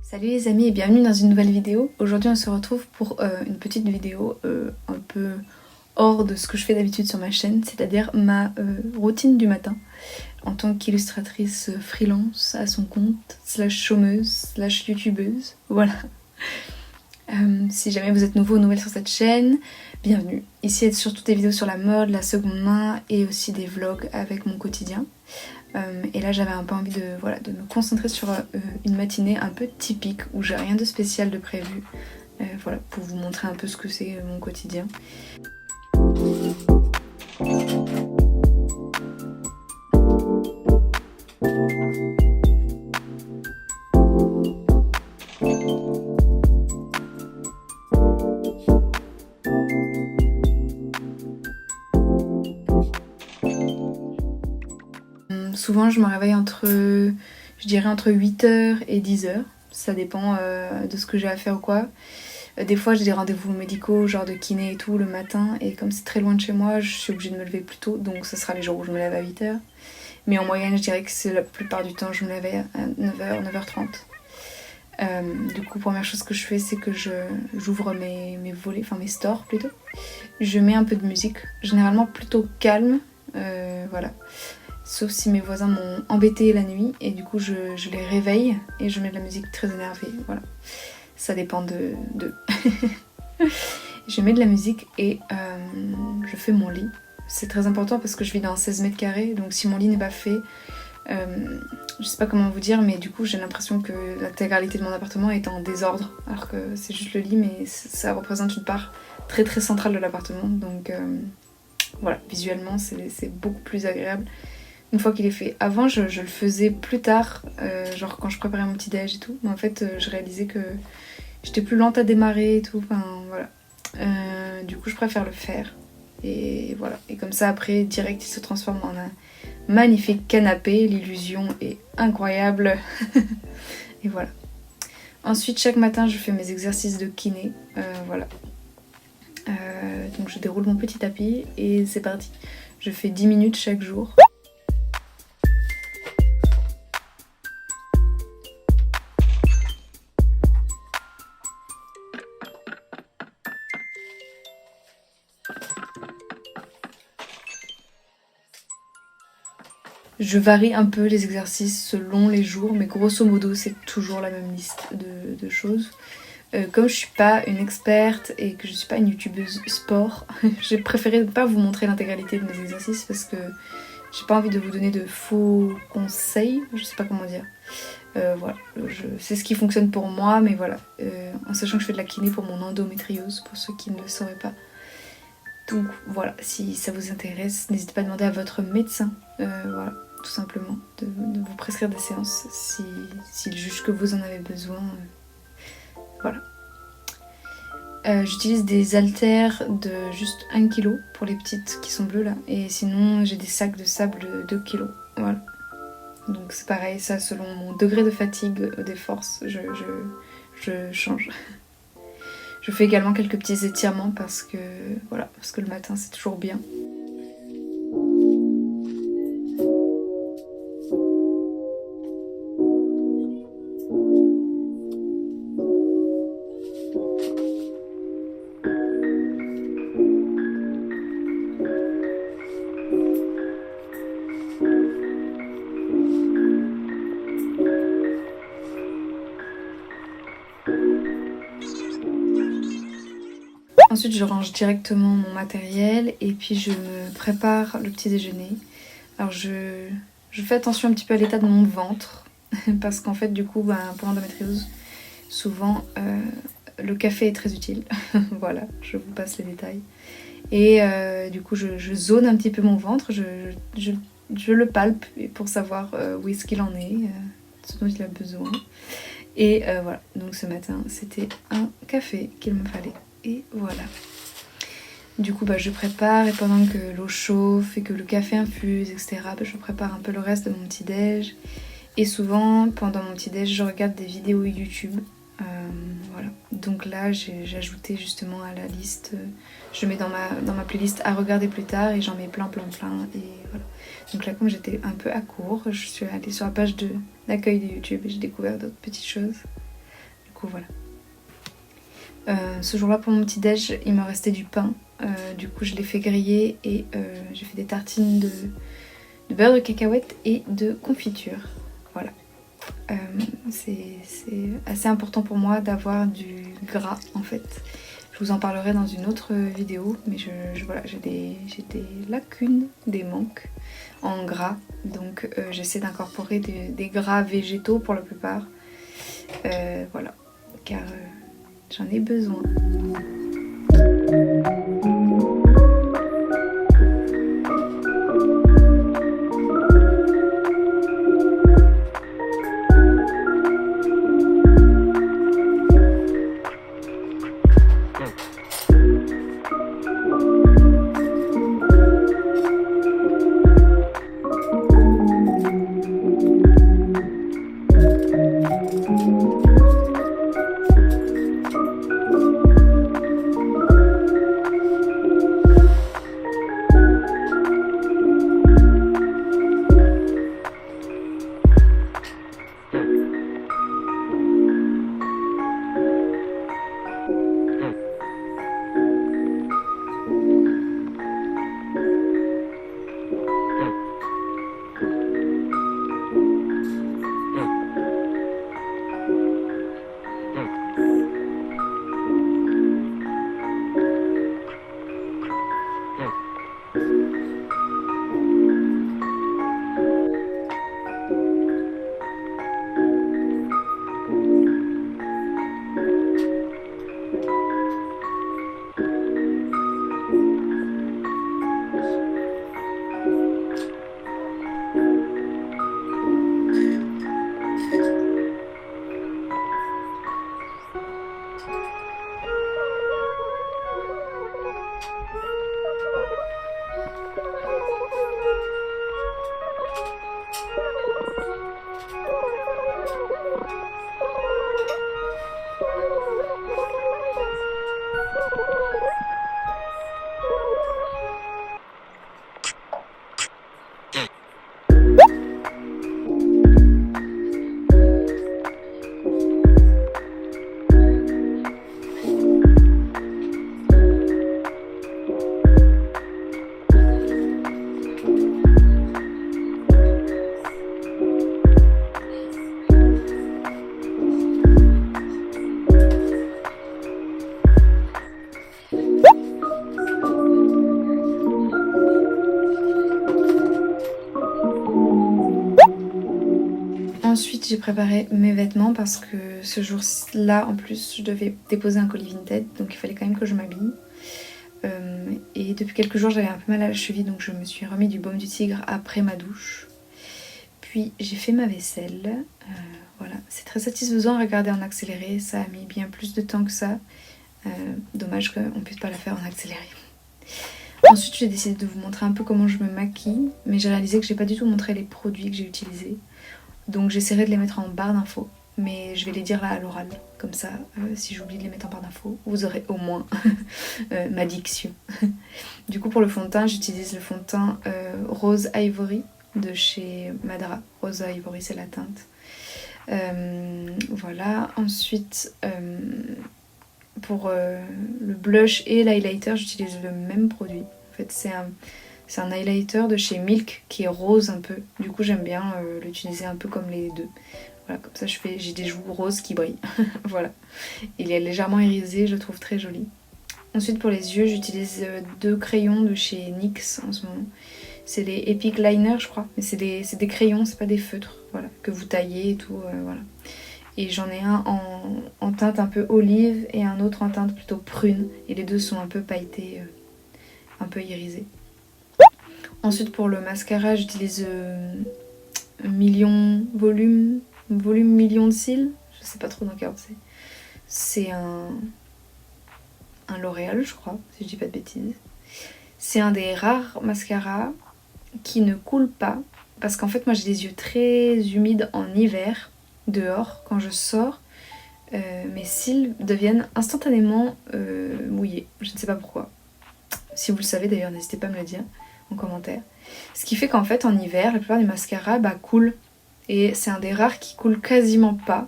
Salut les amis et bienvenue dans une nouvelle vidéo. Aujourd'hui on se retrouve pour une petite vidéo un peu hors de ce que je fais d'habitude sur ma chaîne, c'est-à-dire ma routine du matin en tant qu'illustratrice freelance à son compte, slash chômeuse, slash youtubeuse, voilà. Si jamais vous êtes nouveau ou nouvelle sur cette chaîne, bienvenue. Ici il y a surtout des vidéos sur la mode, la seconde main et aussi des vlogs avec mon quotidien. Et là j'avais un peu envie de me concentrer sur une matinée un peu typique où j'ai rien de spécial de prévu. Voilà, pour vous montrer un peu ce que c'est mon quotidien. Souvent je me réveille entre 8h et 10h, ça dépend de ce que j'ai à faire ou quoi. Des fois j'ai des rendez-vous médicaux, genre de kiné et tout le matin, et comme c'est très loin de chez moi, je suis obligée de me lever plus tôt, donc ce sera les jours où je me lève à 8h. Mais en moyenne je dirais que c'est la plupart du temps je me lève à 9h, 9h30. Du coup première chose que je fais c'est que j'ouvre mes volets, enfin mes stores plutôt. Je mets un peu de musique, généralement plutôt calme, voilà. Sauf si mes voisins m'ont embêté la nuit et du coup je les réveille et je mets de la musique très énervée, voilà. Ça dépend d'eux. Je mets de la musique et je fais mon lit. C'est très important parce que je vis dans 16 mètres carrés, donc si mon lit n'est pas fait, je sais pas comment vous dire, mais du coup j'ai l'impression que l'intégralité de mon appartement est en désordre, alors que c'est juste le lit, mais ça représente une part très très centrale de l'appartement, donc voilà, visuellement c'est beaucoup plus agréable une fois qu'il est fait. Avant je le faisais plus tard, genre quand je préparais mon petit déj et tout, mais en fait je réalisais que j'étais plus lente à démarrer et tout, enfin voilà. Du coup je préfère le faire et voilà, et comme ça après direct il se transforme en un magnifique canapé, l'illusion est incroyable. Et voilà. Ensuite chaque matin je fais mes exercices de kiné, voilà. Donc je déroule mon petit tapis et c'est parti. Je fais 10 minutes chaque jour. Je varie un peu les exercices selon les jours, mais grosso modo c'est toujours la même liste de choses. Comme je suis pas une experte et que je suis pas une youtubeuse sport, j'ai préféré ne pas vous montrer l'intégralité de mes exercices parce que j'ai pas envie de vous donner de faux conseils, je sais pas comment dire. Voilà, c'est ce qui fonctionne pour moi, mais voilà, en sachant que je fais de la kiné pour mon endométriose, pour ceux qui ne le sauraient pas. Donc voilà, si ça vous intéresse, n'hésitez pas à demander à votre médecin, voilà, tout simplement, de vous prescrire des séances s'il juge que vous en avez besoin. Voilà. J'utilise des haltères de juste 1 kg pour les petites qui sont bleues là, et sinon j'ai des sacs de sable de 2 kg, voilà. Donc c'est pareil, ça selon mon degré de fatigue des forces, je change. Je fais également quelques petits étirements parce que le matin c'est toujours bien. Ensuite je range directement mon matériel et puis je me prépare le petit déjeuner. Alors je fais attention un petit peu à l'état de mon ventre parce qu'en fait du coup pour l'endométriose souvent le café est très utile. Voilà, je vous passe les détails. Et du coup je zone un petit peu mon ventre, je le palpe pour savoir où est-ce qu'il en est, ce dont il a besoin. Et voilà, donc ce matin c'était un café qu'il me fallait. Et voilà. Du coup je prépare et pendant que l'eau chauffe et que le café infuse, etc. Je prépare un peu le reste de mon petit déj. Et souvent pendant mon petit déj je regarde des vidéos YouTube. Voilà. Donc là j'ai ajouté justement à la liste, je mets dans ma playlist à regarder plus tard et j'en mets plein et voilà. Donc là comme j'étais un peu à court, je suis allée sur la page d'accueil de YouTube et j'ai découvert d'autres petites choses. Du coup voilà. Ce jour-là pour mon petit déj il me restait du pain, du coup je l'ai fait griller et j'ai fait des tartines de beurre de cacahuète et de confiture. Voilà. C'est assez important pour moi d'avoir du gras en fait. Je vous en parlerai dans une autre vidéo, mais voilà, j'ai des lacunes, des manques en gras, donc j'essaie d'incorporer des gras végétaux pour la plupart, voilà, car j'en ai besoin. Ensuite j'ai préparé mes vêtements parce que ce jour-là en plus je devais déposer un colis Vinted, donc il fallait quand même que je m'habille. Et depuis quelques jours j'avais un peu mal à la cheville, donc je me suis remis du baume du tigre après ma douche. Puis j'ai fait ma vaisselle, voilà, c'est très satisfaisant à regarder en accéléré, ça a mis bien plus de temps que ça. Dommage qu'on puisse pas la faire en accéléré. Ensuite j'ai décidé de vous montrer un peu comment je me maquille, mais j'ai réalisé que j'ai pas du tout montré les produits que j'ai utilisés. Donc j'essaierai de les mettre en barre d'infos, mais je vais les dire là à l'oral, comme ça si j'oublie de les mettre en barre d'infos, vous aurez au moins ma diction. Du coup pour le fond de teint, j'utilise le fond de teint Rose Ivory de chez Madara. Rose Ivory c'est la teinte. Voilà, ensuite pour le blush et l'highlighter j'utilise le même produit. En fait c'est un highlighter de chez Milk qui est rose un peu. Du coup j'aime bien l'utiliser un peu comme les deux. Voilà, comme ça j'ai des joues roses qui brillent. Voilà. Il est légèrement irisé, je le trouve très joli. Ensuite pour les yeux j'utilise deux crayons de chez NYX en ce moment. C'est les Epic Liner je crois. Mais c'est des crayons, c'est pas des feutres. Voilà, que vous taillez et tout. Voilà. Et j'en ai un en teinte un peu olive et un autre en teinte plutôt prune. Et les deux sont un peu pailletés, un peu irisés. Ensuite pour le mascara j'utilise Million Volume volume million de cils, je sais pas trop dans quel ordre c'est. C'est un L'Oréal, je crois, si je dis pas de bêtises. C'est un des rares mascaras qui ne coule pas, parce qu'en fait moi j'ai des yeux très humides en hiver, dehors, quand je sors, mes cils deviennent instantanément mouillés, je ne sais pas pourquoi. Si vous le savez d'ailleurs, n'hésitez pas à me le dire en commentaire. Ce qui fait qu'en fait en hiver, la plupart des mascaras coulent, et c'est un des rares qui coule quasiment pas.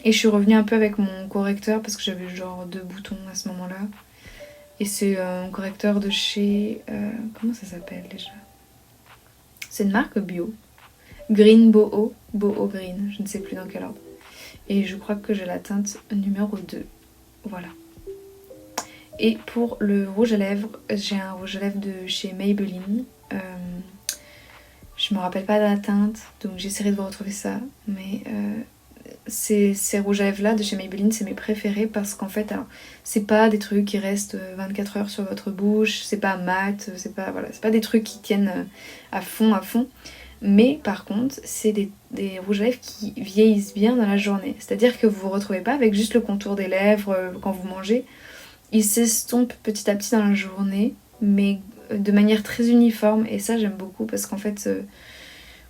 Et je suis revenue un peu avec mon correcteur parce que j'avais genre 2 boutons à ce moment-là. Et c'est un correcteur de chez... comment ça s'appelle déjà? C'est une marque bio. Green Boho. Boho Green, je ne sais plus dans quel ordre. Et je crois que j'ai la teinte numéro 2. Voilà. Et pour le rouge à lèvres, j'ai un rouge à lèvres de chez Maybelline. Je me rappelle pas de la teinte, donc j'essaierai de vous retrouver ça. Mais ces rouges à lèvres là de chez Maybelline, c'est mes préférés parce qu'en fait, alors, c'est pas des trucs qui restent 24 heures sur votre bouche, c'est pas mat, c'est pas des trucs qui tiennent à fond. Mais par contre, c'est des rouges à lèvres qui vieillissent bien dans la journée. C'est-à-dire que vous vous retrouvez pas avec juste le contour des lèvres quand vous mangez. Ils s'estompent petit à petit dans la journée, mais de manière très uniforme. Et ça, j'aime beaucoup parce qu'en fait,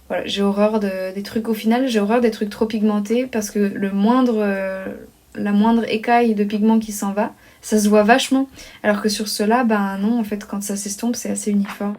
voilà, j'ai horreur des trucs, au final, j'ai horreur des trucs trop pigmentés parce que la moindre écaille de pigment qui s'en va, ça se voit vachement. Alors que sur ceux-là, non, en fait, quand ça s'estompe, c'est assez uniforme.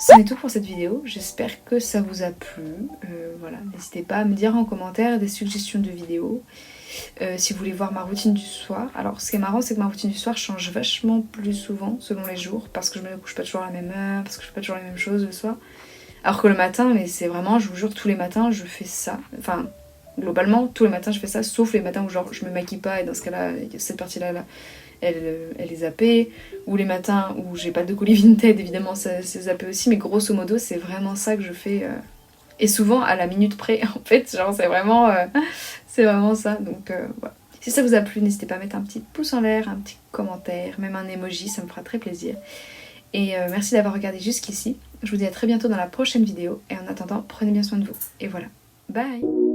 C'est tout pour cette vidéo, j'espère que ça vous a plu. Voilà, n'hésitez pas à me dire en commentaire des suggestions de vidéos. Si vous voulez voir ma routine du soir. Alors ce qui est marrant, c'est que ma routine du soir change vachement plus souvent selon les jours, parce que je me couche pas toujours à la même heure, parce que je fais pas toujours les mêmes choses le soir. Alors que le matin, mais c'est vraiment, je vous jure, tous les matins je fais ça. Enfin, globalement, tous les matins je fais ça, sauf les matins où genre je me maquille pas, et dans ce cas-là, cette partie-là, elle est zappée. Ou les matins où j'ai pas de colis Vinted, évidemment, c'est zappé aussi. Mais grosso modo, c'est vraiment ça que je fais. Et souvent à la minute près, en fait, genre c'est vraiment ça. Donc voilà. Si ça vous a plu, n'hésitez pas à mettre un petit pouce en l'air, un petit commentaire, même un emoji, ça me fera très plaisir. Et merci d'avoir regardé jusqu'ici. Je vous dis à très bientôt dans la prochaine vidéo. Et en attendant, prenez bien soin de vous. Et voilà. Bye!